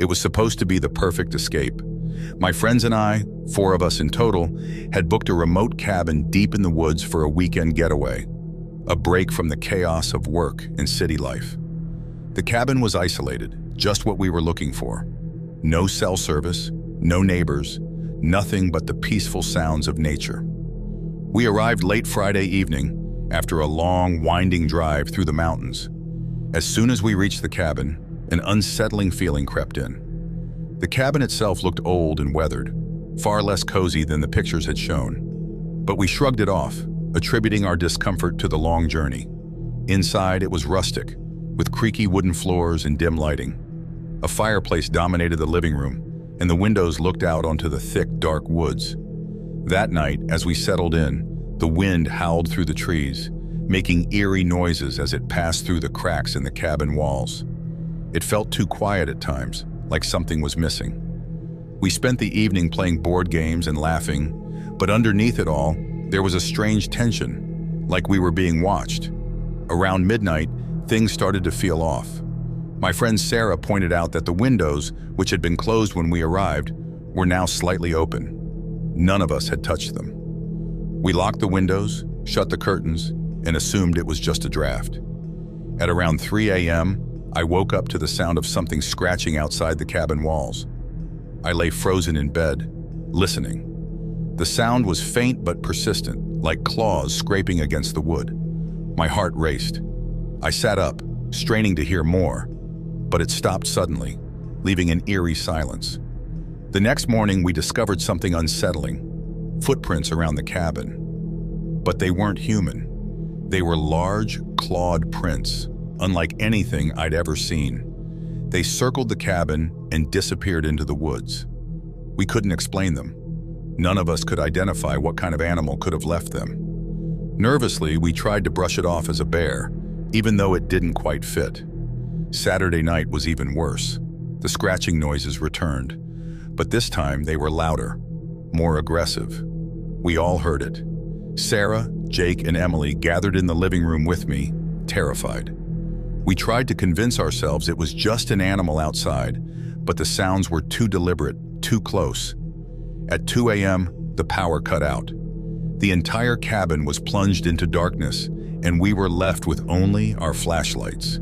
It was supposed to be the perfect escape. My friends and I, 4 of us in total, had booked a remote cabin deep in the woods for a weekend getaway, a break from the chaos of work and city life. The cabin was isolated, just what we were looking for. No cell service, no neighbors, nothing but the peaceful sounds of nature. We arrived late Friday evening after a long, winding drive through the mountains. As soon as we reached the cabin, an unsettling feeling crept in. The cabin itself looked old and weathered, far less cozy than the pictures had shown. But we shrugged it off, attributing our discomfort to the long journey. Inside, it was rustic, with creaky wooden floors and dim lighting. A fireplace dominated the living room, and the windows looked out onto the thick, dark woods. That night, as we settled in, the wind howled through the trees, making eerie noises as it passed through the cracks in the cabin walls. It felt too quiet at times, like something was missing. We spent the evening playing board games and laughing, but underneath it all, there was a strange tension, like we were being watched. Around midnight, things started to feel off. My friend Sarah pointed out that the windows, which had been closed when we arrived, were now slightly open. None of us had touched them. We locked the windows, shut the curtains, and assumed it was just a draft. At around 3 a.m., I woke up to the sound of something scratching outside the cabin walls. I lay frozen in bed, listening. The sound was faint but persistent, like claws scraping against the wood. My heart raced. I sat up, straining to hear more, but it stopped suddenly, leaving an eerie silence. The next morning, we discovered something unsettling: footprints around the cabin. But they weren't human. They were large, clawed prints, unlike anything I'd ever seen. They circled the cabin and disappeared into the woods. We couldn't explain them. None of us could identify what kind of animal could have left them. Nervously, we tried to brush it off as a bear, even though it didn't quite fit. Saturday night was even worse. The scratching noises returned, but this time they were louder, more aggressive. We all heard it. Sarah, Jake, and Emily gathered in the living room with me, terrified. We tried to convince ourselves it was just an animal outside, but the sounds were too deliberate, too close. At 2 a.m., the power cut out. The entire cabin was plunged into darkness, and we were left with only our flashlights.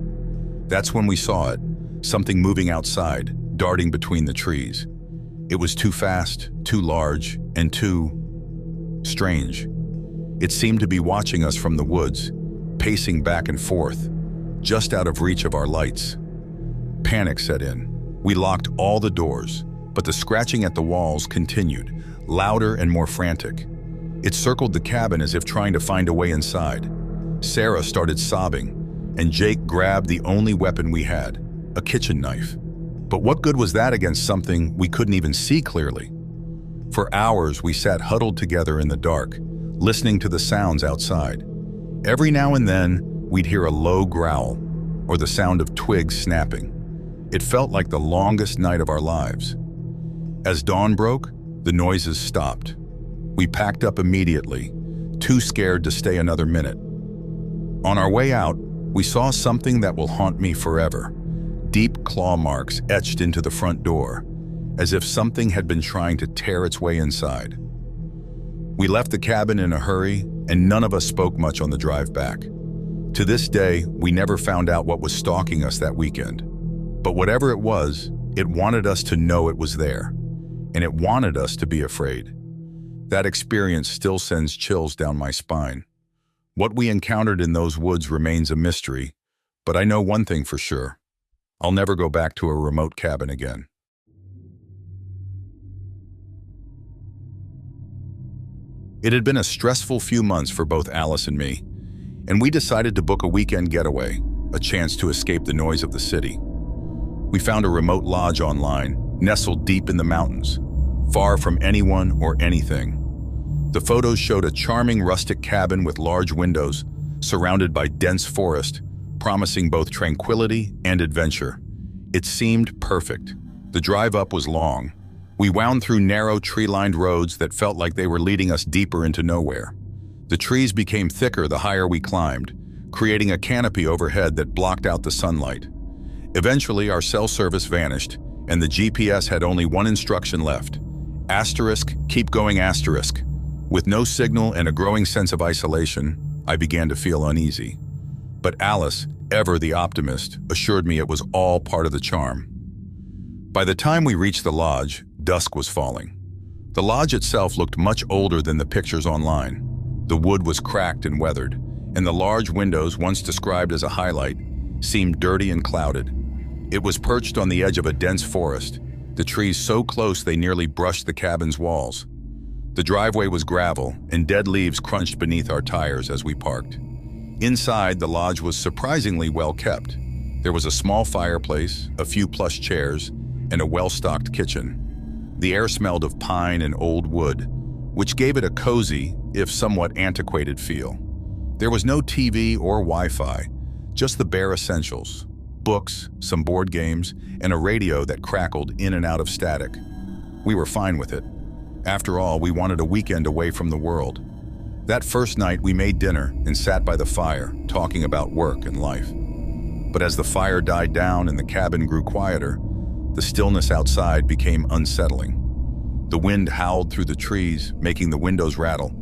That's when we saw it, something moving outside, darting between the trees. It was too fast, too large, and too strange. It seemed to be watching us from the woods, pacing back and forth, just out of reach of our lights. Panic set in. We locked all the doors, but the scratching at the walls continued, louder and more frantic. It circled the cabin as if trying to find a way inside. Sarah started sobbing, and Jake grabbed the only weapon we had, a kitchen knife. But what good was that against something we couldn't even see clearly? For hours, we sat huddled together in the dark, listening to the sounds outside. Every now and then, we'd hear a low growl or the sound of twigs snapping. It felt like the longest night of our lives. As dawn broke, the noises stopped. We packed up immediately, too scared to stay another minute. On our way out, we saw something that will haunt me forever. Deep claw marks etched into the front door, as if something had been trying to tear its way inside. We left the cabin in a hurry, and none of us spoke much on the drive back. To this day, we never found out what was stalking us that weekend. But whatever it wanted us to know it was there, and it wanted us to be afraid. That experience still sends chills down my spine. What we encountered in those woods remains a mystery, but I know one thing for sure: I'll never go back to a remote cabin again. It had been a stressful few months for both Alice and me, and we decided to book a weekend getaway, a chance to escape the noise of the city. We found a remote lodge online, nestled deep in the mountains, far from anyone or anything. The photos showed a charming rustic cabin with large windows, surrounded by dense forest, promising both tranquility and adventure. It seemed perfect. The drive up was long. We wound through narrow, tree-lined roads that felt like they were leading us deeper into nowhere. The trees became thicker the higher we climbed, creating a canopy overhead that blocked out the sunlight. Eventually, our cell service vanished, and the GPS had only one instruction left: asterisk, keep going asterisk. With no signal and a growing sense of isolation, I began to feel uneasy. But Alice, ever the optimist, assured me it was all part of the charm. By the time we reached the lodge, dusk was falling. The lodge itself looked much older than the pictures online. The wood was cracked and weathered, and the large windows, once described as a highlight, seemed dirty and clouded. It was perched on the edge of a dense forest, the trees so close they nearly brushed the cabin's walls. The driveway was gravel, and dead leaves crunched beneath our tires as we parked. Inside, the lodge was surprisingly well kept. There was a small fireplace, a few plush chairs, and a well-stocked kitchen. The air smelled of pine and old wood, which gave it a cozy, if somewhat antiquated feel. There was no TV or Wi-Fi, just the bare essentials: books, some board games, and a radio that crackled in and out of static. We were fine with it. After all, we wanted a weekend away from the world. That first night, we made dinner and sat by the fire, talking about work and life. But as the fire died down and the cabin grew quieter, the stillness outside became unsettling. The wind howled through the trees, making the windows rattle,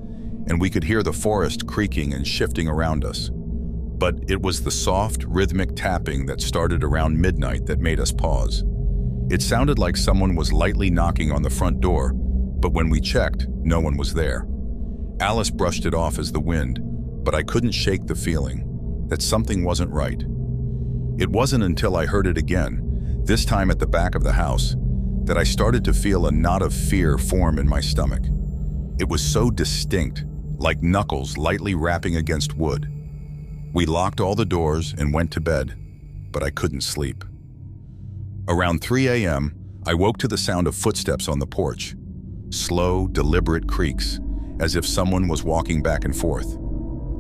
and we could hear the forest creaking and shifting around us. But it was the soft, rhythmic tapping that started around midnight that made us pause. It sounded like someone was lightly knocking on the front door, but when we checked, no one was there. Alice brushed it off as the wind, but I couldn't shake the feeling that something wasn't right. It wasn't until I heard it again, this time at the back of the house, that I started to feel a knot of fear form in my stomach. It was so distinct, like knuckles lightly rapping against wood. We locked all the doors and went to bed, but I couldn't sleep. Around 3 a.m., I woke to the sound of footsteps on the porch. Slow, deliberate creaks, as if someone was walking back and forth.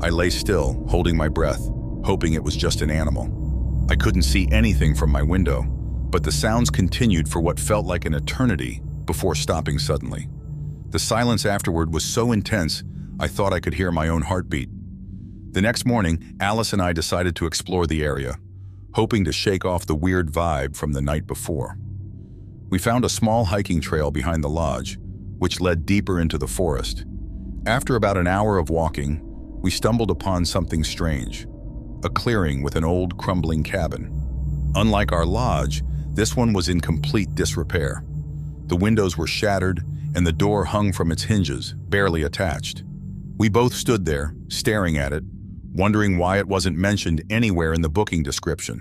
I lay still, holding my breath, hoping it was just an animal. I couldn't see anything from my window, but the sounds continued for what felt like an eternity before stopping suddenly. The silence afterward was so intense, I thought I could hear my own heartbeat. The next morning, Alice and I decided to explore the area, hoping to shake off the weird vibe from the night before. We found a small hiking trail behind the lodge, which led deeper into the forest. After about an hour of walking, we stumbled upon something strange: a clearing with an old, crumbling cabin. Unlike our lodge, this one was in complete disrepair. The windows were shattered, and the door hung from its hinges, barely attached. We both stood there, staring at it, wondering why it wasn't mentioned anywhere in the booking description.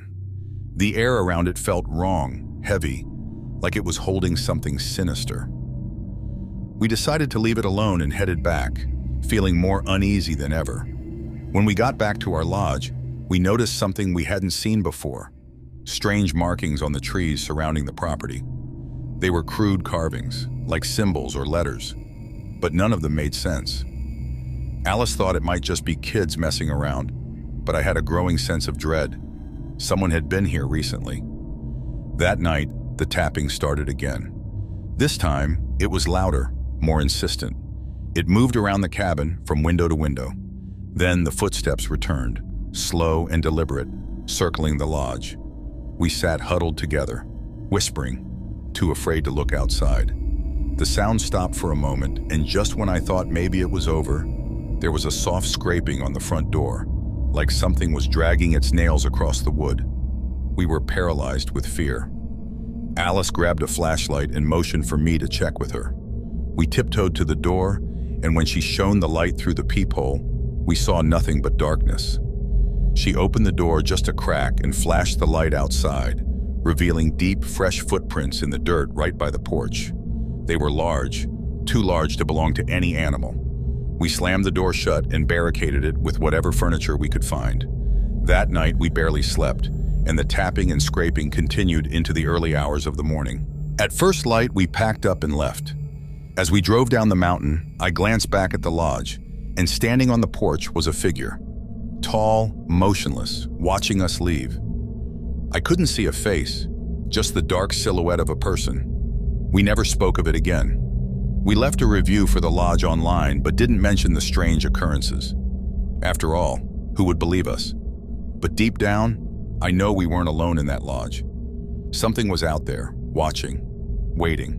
The air around it felt wrong, heavy, like it was holding something sinister. We decided to leave it alone and headed back, feeling more uneasy than ever. When we got back to our lodge, we noticed something we hadn't seen before: strange markings on the trees surrounding the property. They were crude carvings, like symbols or letters, but none of them made sense. Alice thought it might just be kids messing around, but I had a growing sense of dread. Someone had been here recently. That night, the tapping started again. This time, it was louder, more insistent. It moved around the cabin from window to window. Then the footsteps returned, slow and deliberate, circling the lodge. We sat huddled together, whispering, too afraid to look outside. The sound stopped for a moment, and just when I thought maybe it was over, there was a soft scraping on the front door, like something was dragging its nails across the wood. We were paralyzed with fear. Alice grabbed a flashlight and motioned for me to check with her. We tiptoed to the door, and when she shone the light through the peephole, we saw nothing but darkness. She opened the door just a crack and flashed the light outside, revealing deep, fresh footprints in the dirt right by the porch. They were large, too large to belong to any animal. We slammed the door shut and barricaded it with whatever furniture we could find. That night, we barely slept, and the tapping and scraping continued into the early hours of the morning. At first light, we packed up and left. As we drove down the mountain, I glanced back at the lodge, and standing on the porch was a figure. Tall, motionless, watching us leave. I couldn't see a face, just the dark silhouette of a person. We never spoke of it again. We left a review for the lodge online, but didn't mention the strange occurrences. After all, who would believe us? But deep down, I know we weren't alone in that lodge. Something was out there, watching, waiting,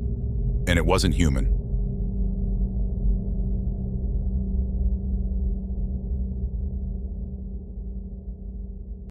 and it wasn't human.